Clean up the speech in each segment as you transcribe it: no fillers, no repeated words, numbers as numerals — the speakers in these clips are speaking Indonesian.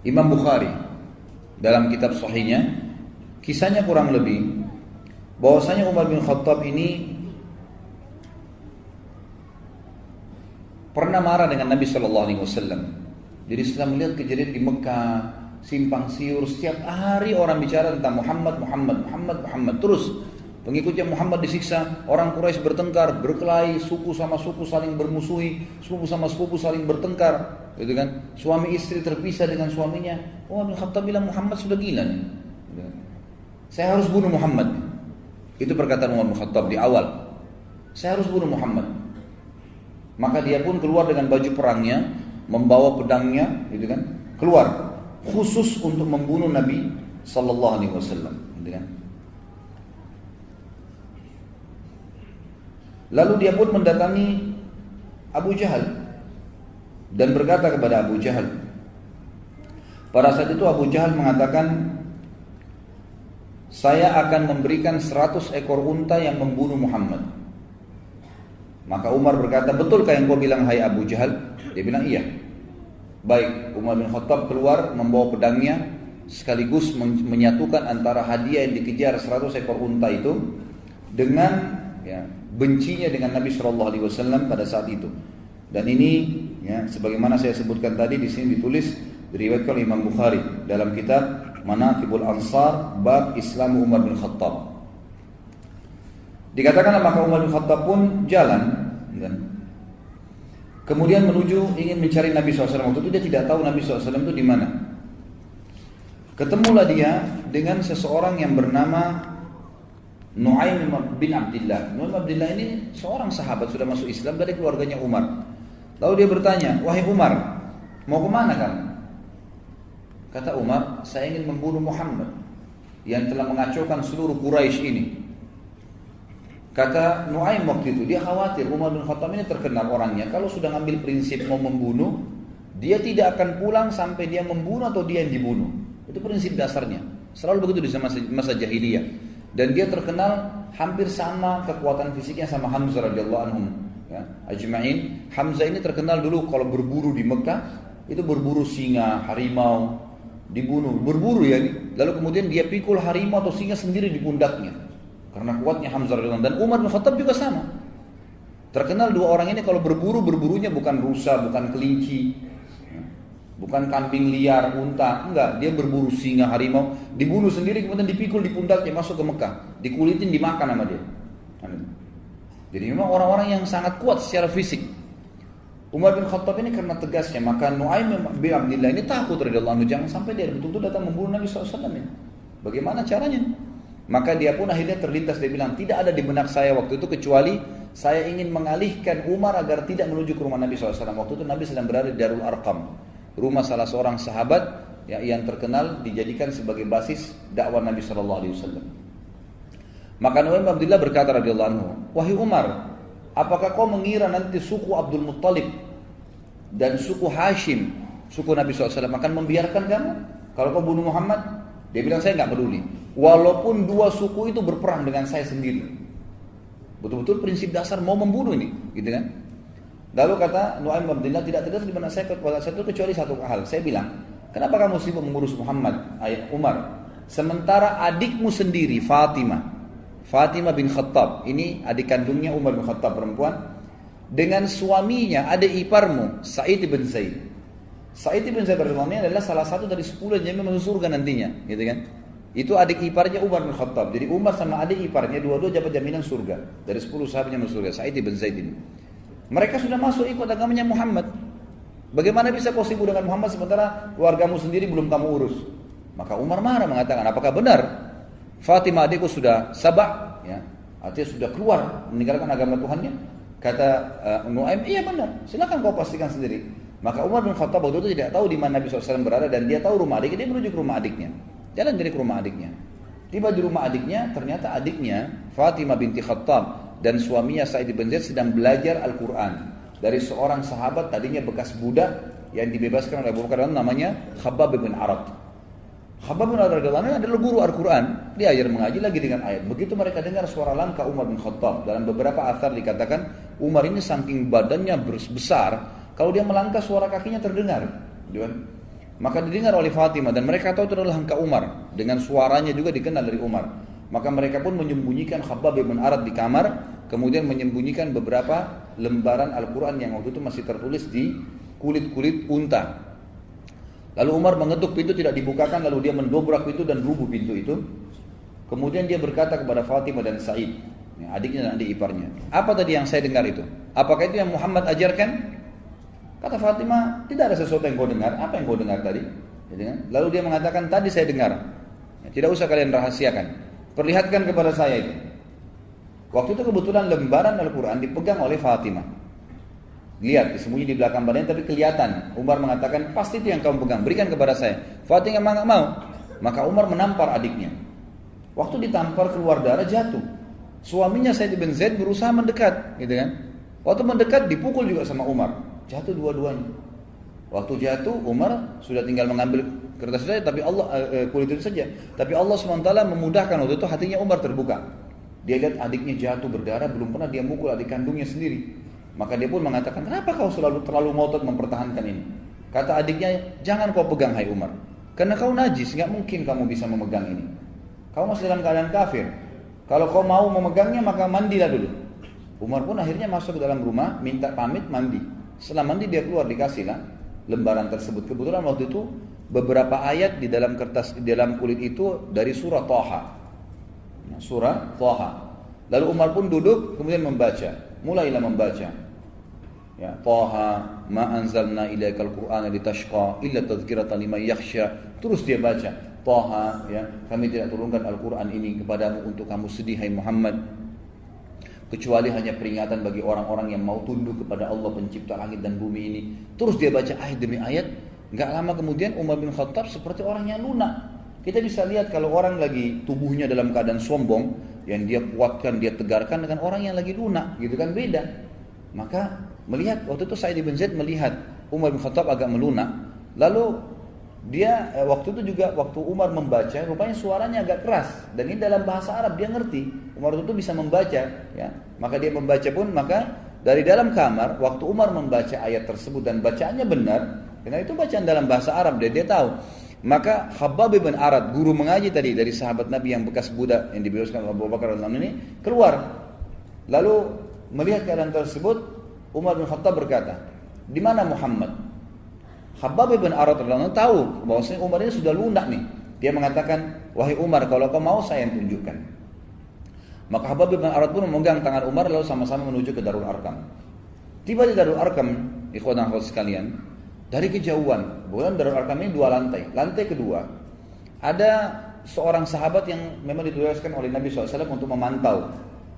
Imam Bukhari dalam kitab sahihnya, kisahnya kurang lebih bahwasanya Umar bin Khattab ini pernah marah dengan Nabi Shallallahu Alaihi Wasallam. Jadi setelah melihat kejadian di Mekah, simpang siur, setiap hari orang bicara tentang Muhammad, terus pengikutnya Muhammad disiksa, orang Quraisy bertengkar, berkelahi, suku sama suku saling bermusuhi, sepupu sama sepupu saling bertengkar, gitu kan? Suami istri terpisah dengan suaminya. Umar bin Khattab bilang Muhammad sudah gila nih. Saya harus bunuh Muhammad. Itu perkataan Umar bin Khattab di awal. Saya harus bunuh Muhammad. Maka dia pun keluar dengan baju perangnya, membawa pedangnya, gitu kan? Keluar khusus untuk membunuh Nabi Sallallahu Alaihi Wasallam, gitu kan? Lalu dia pun mendatangi Abu Jahal dan berkata kepada Abu Jahal. Pada saat itu Abu Jahal mengatakan, saya akan memberikan 100 ekor unta yang membunuh Muhammad. Maka Umar berkata, betulkah yang kau bilang hai Abu Jahal? Dia bilang iya. Baik, Umar bin Khattab keluar membawa pedangnya, sekaligus menyatukan antara hadiah yang dikejar 100 ekor unta itu dengan bencinya dengan Nabi Shallallahu Alaihi Wasallam pada saat itu. Dan ini sebagaimana saya sebutkan tadi, di sini ditulis diriwayatkan oleh Imam Bukhari dalam kitab Manaqibul Ansar bab Islam Umar bin Khattab. Dikatakan maka Umar bin Khattab pun jalan kemudian menuju ingin mencari Nabi SAW. Waktu itu dia tidak tahu Nabi SAW itu di mana. Ketemulah dia dengan seseorang yang bernama Nu'aim bin Abdullah. Nu'aim bin Abdullah ini seorang sahabat sudah masuk Islam dari keluarganya Umar. Lalu dia bertanya, wahai Umar, mau kemana kamu? Kata Umar, saya ingin membunuh Muhammad yang telah mengacaukan seluruh Quraisy ini. Kata Nu'aim waktu itu, dia khawatir Umar bin Khattab ini terkenal orangnya, kalau sudah ngambil prinsip mau membunuh, dia tidak akan pulang sampai dia membunuh atau dia yang dibunuh. Itu prinsip dasarnya. Selalu begitu di masa jahiliyah. Dan dia terkenal hampir sama kekuatan fisiknya sama Hamzah radhiyallahu anhum. Ajma'in. Hamzah ini terkenal dulu kalau berburu di Mekah, itu berburu singa, harimau, dibunuh, berburu ya. Lalu kemudian dia pikul harimau atau singa sendiri di pundaknya. Karena kuatnya Hamzah radhiyallahu anhu. Dan Umar bin Khattab juga sama. Terkenal dua orang ini kalau berburu, berburunya bukan rusa, bukan kelinci, bukan kambing liar, unta, enggak, dia berburu singa, harimau, dibunuh sendiri kemudian dipikul di pundaknya masuk ke Mekah, dikulitin dimakan sama dia. Jadi memang orang-orang yang sangat kuat secara fisik. Umar bin Khattab ini karena tegasnya, maka Nu'aim bin Abdullah ini takut radhiyallahu anhu, jangan sampai dia betul-betul datang membunuh Nabi SAW ini. Bagaimana caranya? Maka dia pun akhirnya terlintas, dia bilang, tidak ada di benak saya waktu itu kecuali saya ingin mengalihkan Umar agar tidak menuju ke rumah Nabi SAW. Waktu itu Nabi sedang berada di Darul Arqam, rumah salah seorang sahabat yang terkenal dijadikan sebagai basis dakwah Nabi SAW. Maka Nu'aim bin Abdullah berkata radhiyallahu anhu, wahai Umar, apakah kau mengira nanti suku Abdul Muttalib dan suku Hashim, suku Nabi SAW akan membiarkan kamu kalau kau bunuh Muhammad? Dia bilang, saya nggak peduli, walaupun dua suku itu berperang dengan saya sendiri. Betul-betul prinsip dasar mau membunuh ini, gitu kan? Lalu kata Nu'aim bin Abdullah, tidak terdapat di mana saya pada saat itu kecuali satu hal. Saya bilang, kenapa kamu sibuk mengurus Muhammad, Umar? Sementara adikmu sendiri, Fatimah bin Khattab, ini adik kandungnya Umar bin Khattab perempuan, dengan suaminya adik iparmu Sa'id bin Zaid. Sa'id bin Zaid ini adalah salah satu dari 10 yang masuk surga nantinya, gitu kan? Itu adik iparnya Umar bin Khattab. Jadi Umar sama adik iparnya dua-dua dapat jaminan surga dari 10 sahabatnya masuk surga. Sa'id bin Zaid ini. Mereka sudah masuk ikut agamanya Muhammad. Bagaimana bisa kau sibuk dengan Muhammad sementara keluargamu sendiri belum kamu urus? Maka Umar marah mengatakan, apakah benar Fatimah adikku sudah sabah, ya, artinya sudah keluar meninggalkan agama Tuhannya? Kata Nu'aim, iya benar, silakan kau pastikan sendiri. Maka Umar bin Khattab waktu itu tidak tahu di mana Nabi SAW berada dan dia tahu rumah adiknya, dia menuju ke rumah adiknya. Jalan dari ke rumah adiknya. Tiba di rumah adiknya, ternyata adiknya Fatimah binti Khattab dan suaminya Sa'id bin Zaid sedang belajar Al-Quran dari seorang sahabat tadinya bekas budak yang dibebaskan oleh Abu Bakar, namanya Khabbab bin Arad. Khabbab bin Arad adalah guru Al-Quran, dia ajar mengaji lagi dengan ayat. Begitu mereka dengar suara langkah Umar bin Khattab, dalam beberapa athar dikatakan Umar ini saking badannya besar, kalau dia melangkah suara kakinya terdengar. Maka didengar oleh Fatimah dan mereka tahu itu adalah angka Umar. Dengan suaranya juga dikenal dari Umar. Maka mereka pun menyembunyikan Khabbab bin Arad di kamar, kemudian menyembunyikan beberapa lembaran Al-Quran yang waktu itu masih tertulis di kulit-kulit unta. Lalu Umar mengetuk pintu tidak dibukakan, lalu dia mendobrak pintu dan rubuh pintu itu. Kemudian dia berkata kepada Fatimah dan Sa'id, adiknya dan adik iparnya, apa tadi yang saya dengar itu? Apakah itu yang Muhammad ajarkan? Kata Fatimah, tidak ada sesuatu yang kau dengar. Apa yang kau dengar tadi? Lalu dia mengatakan, tadi saya dengar. Tidak usah kalian rahasiakan. Perlihatkan kepada saya itu. Waktu itu kebetulan lembaran Al-Quran dipegang oleh Fatimah. Lihat, disembunyi di belakang badannya tapi kelihatan. Umar mengatakan, pasti itu yang kamu pegang. Berikan kepada saya. Fatimah nggak mau. Maka Umar menampar adiknya. Waktu ditampar keluar darah jatuh. Suaminya Said bin Zaid berusaha mendekat, gitu kan? Waktu mendekat dipukul juga sama Umar. Jatuh dua-duanya. Waktu jatuh Umar sudah tinggal mengambil kertas saja, tapi Allah kulit itu saja. Tapi Allah SWT memudahkan waktu itu hatinya Umar terbuka. Dia lihat adiknya jatuh berdarah, belum pernah dia mukul adik kandungnya sendiri. Maka dia pun mengatakan, kenapa kau selalu terlalu ngotot mempertahankan ini? Kata adiknya, jangan kau pegang hai Umar. Karena kau najis, nggak mungkin kamu bisa memegang ini. Kau masih dalam keadaan kafir. Kalau kau mau memegangnya maka mandilah dulu. Umar pun akhirnya masuk ke dalam rumah, minta pamit mandi. Setelah mandi dia keluar, dikasihlah lembaran tersebut. Kebetulan waktu itu beberapa ayat di dalam kertas, di dalam kulit itu dari surah Thaha. Surah Thaha. Lalu Umar pun duduk kemudian membaca. Mulailah membaca. Ya, Thaha ma anzalna ilaikal qur'ana litashqa illa tadhkiratan liman yakhsha. Terus dia baca. Thaha, ya, kami tidak turunkan Al-Quran ini kepadamu untuk kamu sedih hai Muhammad, kecuali hanya peringatan bagi orang-orang yang mau tunduk kepada Allah pencipta langit dan bumi ini. Terus dia baca ayat demi ayat. Gak lama kemudian Umar bin Khattab seperti orang yang lunak. Kita bisa lihat kalau orang lagi tubuhnya dalam keadaan sombong, yang dia kuatkan, dia tegarkan, dengan orang yang lagi lunak, gitu kan, beda. Maka melihat waktu itu Sa'id bin Zaid melihat Umar bin Khattab agak melunak. Lalu dia waktu itu juga waktu Umar membaca, rupanya suaranya agak keras dan ini dalam bahasa Arab, dia ngerti. Umar itu bisa membaca, ya. Maka dia membaca pun, maka dari dalam kamar waktu Umar membaca ayat tersebut dan bacaannya benar, karena itu bacaan dalam bahasa Arab, dia tahu. Maka Khabbab bin Arad, guru mengaji tadi dari sahabat Nabi yang bekas budak yang dibebaskan oleh Abu Bakar radhiyallahu anhu ini, keluar. Lalu melihat keadaan tersebut, Umar bin Khattab berkata, "Di mana Muhammad?" Khabbab bin Arad radhiyallahu anhu tahu bahwasanya Umar ini sudah lunak nih. Dia mengatakan, "Wahai Umar, kalau kau mau saya yang tunjukkan." Maka Khabbab bin Arad pun memegang tangan Umar lalu sama-sama menuju ke Darul Arqam. Tiba di Darul Arqam, ikhwan dan akhwat sekalian, dari kejauhan, bukan Darul Arqam ini 2 lantai. Lantai kedua ada seorang sahabat yang memang ditugaskan oleh Nabi SAW untuk memantau.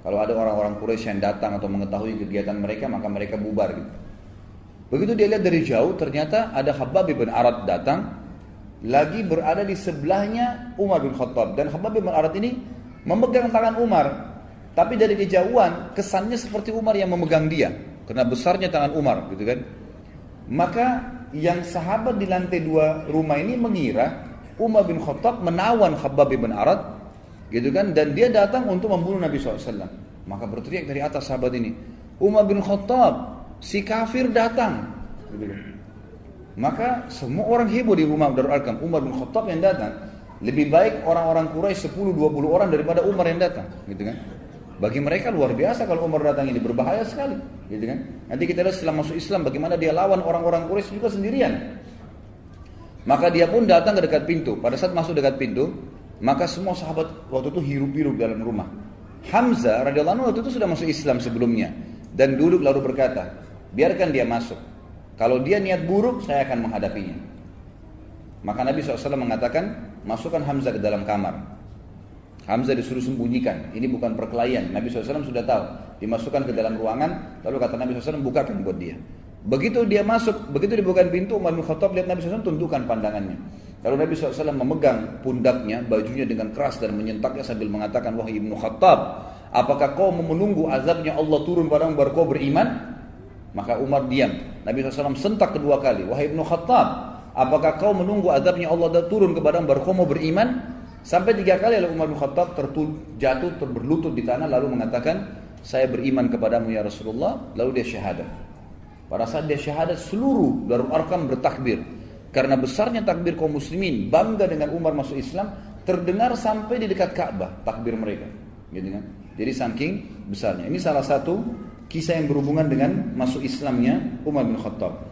Kalau ada orang-orang Quraisy yang datang atau mengetahui kegiatan mereka, maka mereka bubar gitu. Begitu dia lihat dari jauh, ternyata ada Khabbab bin Arad datang, lagi berada di sebelahnya Umar bin Khattab. Dan Khabbab bin Arad ini memegang tangan Umar, tapi dari kejauhan kesannya seperti Umar yang memegang dia, karena besarnya tangan Umar, gitu kan. Maka yang sahabat di lantai 2 rumah ini mengira Umar bin Khattab menawan Khabbab bin Arad, gitu kan, dan dia datang untuk membunuh Nabi SAW. Maka berteriak dari atas sahabat ini, Umar bin Khattab, si kafir datang. Maka semua orang heboh di rumah Darul Arqam. Umar bin Khattab yang datang, lebih baik orang-orang Quraisy 10-20 orang daripada Umar yang datang, gitu kan. Bagi mereka luar biasa kalau Umar datang, ini berbahaya sekali, gitu kan. Nanti kita lihat setelah masuk Islam bagaimana dia lawan orang-orang Quraisy juga sendirian. Maka dia pun datang ke dekat pintu. Pada saat masuk dekat pintu, maka semua sahabat waktu itu hirup-hirup dalam rumah. Hamzah radhiyallahu anhu waktu itu sudah masuk Islam sebelumnya dan duduk lalu berkata, biarkan dia masuk. Kalau dia niat buruk, saya akan menghadapinya. Maka Nabi SAW mengatakan, masukkan Hamzah ke dalam kamar. Hamzah disuruh sembunyikan. Ini bukan perkelahian. Nabi SAW sudah tahu. Dimasukkan ke dalam ruangan, lalu kata Nabi SAW, bukakan buat dia. Begitu dia masuk, begitu dibukakan pintu, Umar bin Khattab lihat Nabi SAW, tundukkan pandangannya. Lalu Nabi SAW memegang pundaknya, bajunya dengan keras dan menyentaknya sambil mengatakan, wahai Ibnu Khattab, apakah kau menunggu azabnya Allah turun padamu baru kau beriman? Maka Umar diam. Nabi SAW sentak kedua kali, wahai Ibnu Khattab, apakah kau menunggu azabnya Allah turun kepadamu baru kau mau beriman? Sampai 3 kali lalu Umar bin Khattab jatuh berlutut di tanah lalu mengatakan, saya beriman kepadamu ya Rasulullah. Lalu dia syahadat. Pada saat dia syahadat, seluruh Darul Arqam bertakbir. Karena besarnya takbir kaum muslimin, bangga dengan Umar masuk Islam, terdengar sampai di dekat Ka'bah takbir mereka, gitu kan? Jadi saking besarnya. Ini salah satu kisah yang berhubungan dengan masuk Islamnya Umar bin Khattab.